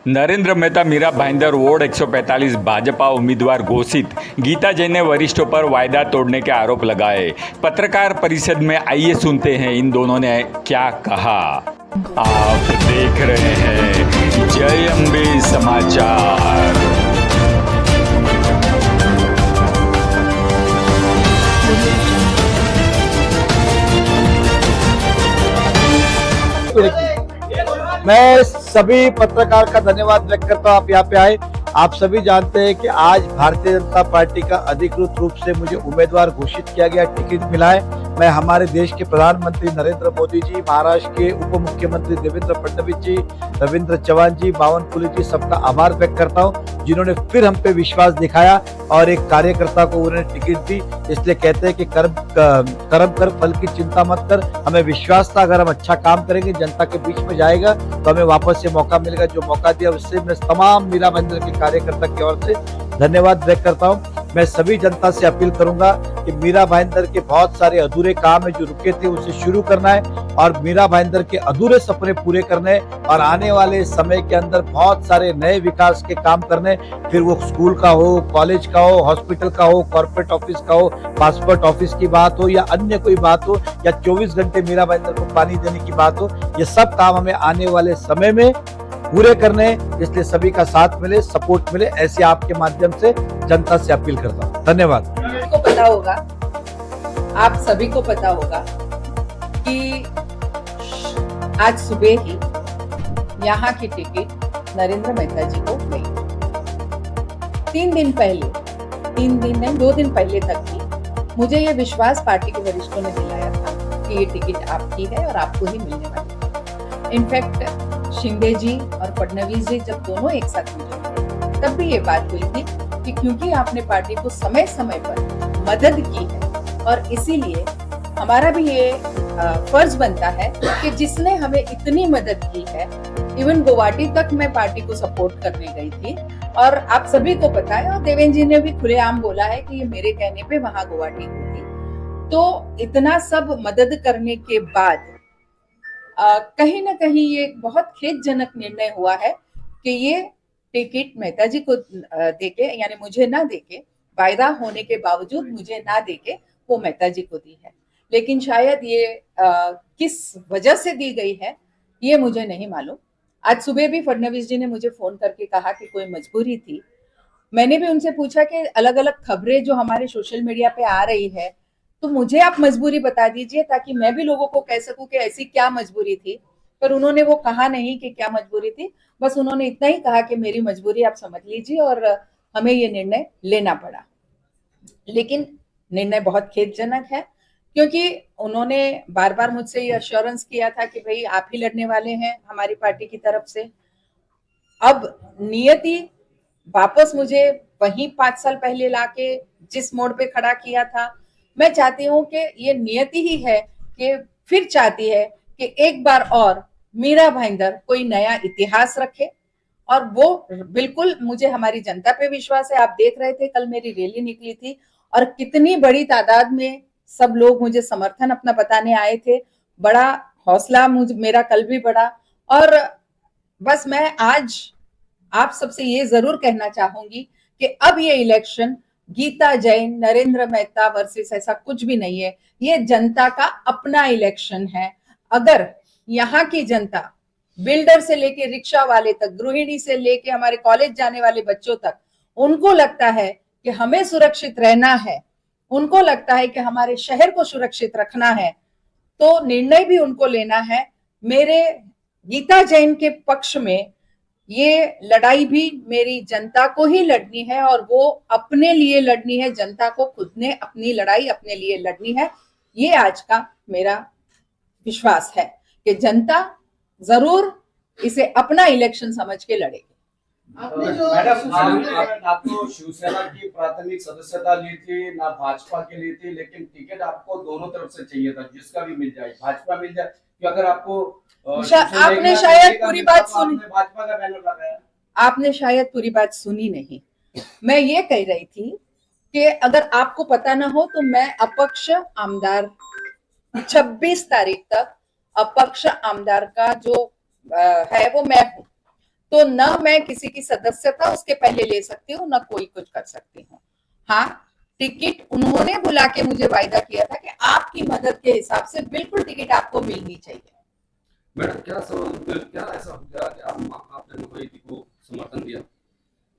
Narendra Mehta Meera Bhayandar ward 145 Bhajpa उम्मीदवार घोषित। गीता जैन ने वरिष्ठों पर वायदा तोड़ने के आरोप लगाए। पत्रकार परिषद में आइए सुनते हैं इन दोनों ने क्या कहा। आप देख रहे हैं जय अम्बे समाचार। मैं सभी पत्रकार का धन्यवाद व्यक्त करता हूँ, आप यहाँ पे आए। आप सभी जानते हैं कि आज भारतीय जनता पार्टी का अधिकृत रूप से मुझे उम्मीदवार घोषित किया गया, टिकट मिला है। मैं हमारे देश के प्रधानमंत्री नरेंद्र मोदी जी, महाराष्ट्र के उप मुख्यमंत्री देवेंद्र फडणवीस जी, रविंद्र चौहान जी, बावनकुळे जी, सबका आभार व्यक्त करता हूँ जिन्होंने फिर हम पे विश्वास दिखाया और एक कार्यकर्ता को उन्होंने टिकट दी। इसलिए कहते हैं कि कर्म कर फल की चिंता मत कर। हमें विश्वास था अगर हम अच्छा काम करेंगे, जनता के बीच में जाएगा तो हमें वापस से मौका मिलेगा। जो मौका दिया उससे मैं तमाम मीरा भाईंदर के कार्यकर्ता की ओर से धन्यवाद व्यक्त करता हूं। मैं सभी जनता से अपील करूंगा कि मीरा भाईंदर के बहुत सारे अधूरे काम है जो रुके थे, उसे शुरू करना है और मीरा भाईंदर के अधूरे सपने पूरे करने हैं और आने वाले समय के अंदर बहुत सारे नए विकास के काम करने, फिर वो स्कूल का हो, कॉलेज का हो, हॉस्पिटल का हो, कॉर्पोरेट ऑफिस का हो, पासपोर्ट ऑफिस की बात हो या अन्य कोई बात हो या 24 घंटे मीरा भाईंदर को पानी देने की बात हो, ये सब काम हमें आने वाले समय में पूरे करने। इसलिए सभी का साथ मिले, सपोर्ट मिले, ऐसे आपके माध्यम से जनता से अपील करता हूँ। धन्यवाद। आपको पता होगा, आप सभी को पता होगा कि आज सुबह ही यहाँ की टिकट नरेंद्र मेहता जी को गई। 3 दिन नहीं 2 दिन पहले तक ही मुझे ये विश्वास पार्टी के वरिष्ठों ने दिलाया था कि ये टिकट आपकी है और आपको ही मिलने वाली है। इनफैक्ट शिंदे जी और फडणवीस जी जब दोनों एक साथ मिले तब भी ये बात हुई थी कि क्योंकि आपने पार्टी को समय समय पर मदद की है और इसीलिए हमारा भी ये फर्ज बनता है कि जिसने हमें इतनी मदद की है, इवन गुवाहाटी तक मैं पार्टी को सपोर्ट करने गई थी और आप सभी को पता है और देवेंद्र जी ने भी खुलेआम बोला है कि ये मेरे कहने पे वहां गुवाहाटी हुई थी। तो इतना सब मदद करने के बाद कहीं ना कहीं ये बहुत खेदजनक निर्णय हुआ है कि ये टिकट मेहता जी को देके, यानी मुझे ना देके, वायदा होने के बावजूद मुझे ना देके वो मेहता जी को दी है। लेकिन शायद ये किस वजह से दी गई है ये मुझे नहीं मालूम। आज सुबह भी फडणवीस जी ने मुझे फोन करके कहा कि कोई मजबूरी थी। मैंने भी उनसे पूछा कि अलग अलग खबरें जो हमारे सोशल मीडिया पे आ रही है तो मुझे आप मजबूरी बता दीजिए ताकि मैं भी लोगों को कह सकूं कि ऐसी क्या मजबूरी थी। पर उन्होंने वो कहा नहीं कि क्या मजबूरी थी, बस उन्होंने इतना ही कहा कि मेरी मजबूरी आप समझ लीजिए और हमें ये निर्णय लेना पड़ा। लेकिन निर्णय बहुत खेदजनक है क्योंकि उन्होंने बार बार मुझसे ये अश्योरेंस किया था कि भाई आप ही लड़ने वाले हैं हमारी पार्टी की तरफ से। अब नियति वापस मुझे वहीं 5 साल पहले लाके जिस मोड़ पे खड़ा किया था, मैं चाहती हूँ कि ये नियति ही है कि फिर चाहती है कि एक बार और मीरा भाईंदर कोई नया इतिहास रखे और वो बिल्कुल, मुझे हमारी जनता पे विश्वास है। आप देख रहे थे कल मेरी रैली निकली थी और कितनी बड़ी तादाद में सब लोग मुझे समर्थन अपना बताने आए थे। बड़ा हौसला मेरा कल भी बढ़ा और बस मैं आज आप सबसे ये जरूर कहना चाहूंगी कि अब ये इलेक्शन गीता जैन, नरेंद्र मेहता वर्सेस ऐसा कुछ भी नहीं है। ये जनता का अपना इलेक्शन है। अगर यहाँ की जनता बिल्डर से लेके रिक्शा वाले तक, गृहिणी से लेके हमारे कॉलेज जाने वाले बच्चों तक, उनको लगता है कि हमें सुरक्षित रहना है, उनको लगता है कि हमारे शहर को सुरक्षित रखना है, तो निर्णय भी उनको लेना है। मेरे गीता जैन के पक्ष में ये लड़ाई भी मेरी जनता को ही लड़नी है और वो अपने लिए लड़नी है। जनता को खुद ने अपनी लड़ाई अपने लिए लड़नी है। ये आज का मेरा विश्वास है कि जनता जरूर इसे अपना इलेक्शन समझ के लड़ेगी। मैडम, ना तो शिवसेना की प्राथमिक सदस्यता ली थी, ना भाजपा की ली थी, लेकिन टिकट आपको दोनों तरफ से चाहिए था, जिसका भी मिल जाए, भाजपा मिल जाए कि अगर आपको आपने शायद पूरी बात सुनी, भाजपा का बैनर लगाया। आपने शायद पूरी बात सुनी नहीं। मैं ये कह रही थी कि अगर आपको पता ना हो तो मैं अपक्ष आमदार 26 तारीख तक अपक्ष आमदार का जो है वो मैं हूं। तो न मैं किसी की सदस्यता उसके पहले ले सकती हूँ, न कोई कुछ कर सकती हूँ। हाँ, टिकट उन्होंने बुला के मुझे वायदा किया था कि आपकी मदद के हिसाब से बिल्कुल टिकट आपको मिलनी चाहिए। मैडम क्या ऐसा हो गया कि आपने मोदी को समर्थन दिया,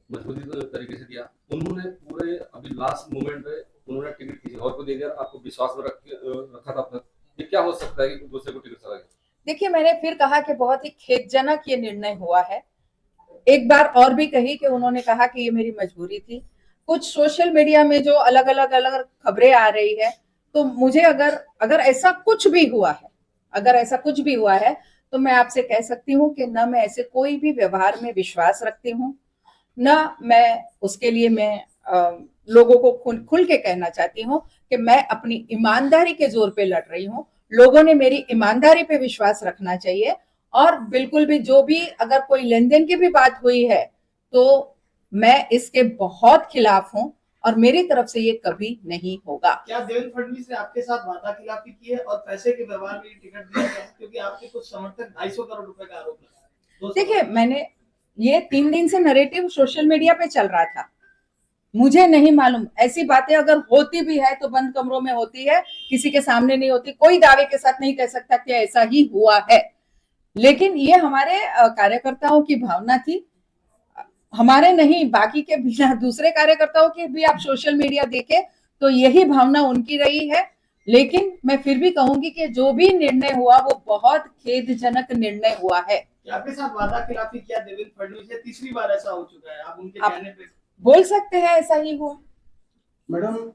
मजबूती तरीके से दिया, उन्होंने पूरे अभी लास्ट मोमेंट पे उन्होंने टिकट किसी और को दे दिया, आपको विश्वास में रखा था अपना, ये क्या हो सकता है कि दूसरे को टिकट चला गया? देखिए, मैंने फिर कहा कि बहुत ही खेदजनक ये निर्णय हुआ है। एक बार और भी कही कि उन्होंने कहा कि ये मेरी मजबूरी थी। कुछ सोशल मीडिया में जो अलग अलग खबरें आ रही है, तो मुझे अगर ऐसा कुछ भी हुआ है, तो मैं आपसे कह सकती हूँ कि न मैं ऐसे कोई भी व्यवहार में विश्वास रखती हूँ, न मैं उसके लिए मैं लोगों को खुल के कहना चाहती हूँ कि मैं अपनी ईमानदारी के जोर पे लड़ रही हूँ। लोगों ने मेरी ईमानदारी पे विश्वास रखना चाहिए, और बिल्कुल भी जो भी अगर कोई लेन देन की भी बात हुई है तो मैं इसके बहुत खिलाफ हूं, और मेरी तरफ से ये कभी नहीं होगा। क्या देवेंद्र फडणवीस ने आपके साथ वादा खिलाफी की है और पैसे के व्यवहार में टिकट दिया गया है? क्योंकि आपके कुछ समर्थक 250 करोड़ रुपए का आरोप लगा है। देखिए, मैंने ये 3 दिन से नैरेटिव सोशल मीडिया पे चल रहा था, मुझे नहीं मालूम। ऐसी बातें अगर होती भी है तो बंद कमरों में होती है, किसी के सामने नहीं होती। कोई दावे के साथ नहीं कह सकता कि ऐसा ही हुआ है, लेकिन ये हमारे कार्यकर्ताओं की भावना थी, हमारे नहीं, बाकी के भी दूसरे कार्यकर्ताओं की भी आप सोशल मीडिया देखें तो यही भावना उनकी रही है। लेकिन मैं फिर भी कहूंगी कि जो भी निर्णय हुआ वो बहुत खेदजनक निर्णय हुआ है। क्या आपके साथ वादा खिलाफी किया देवेंद्र फडणवीस ने? तीसरी बार ऐसा हो चुका है, आप उनके आप- कहने पे बोल सकते हैं ऐसा ही हुआ। मैडम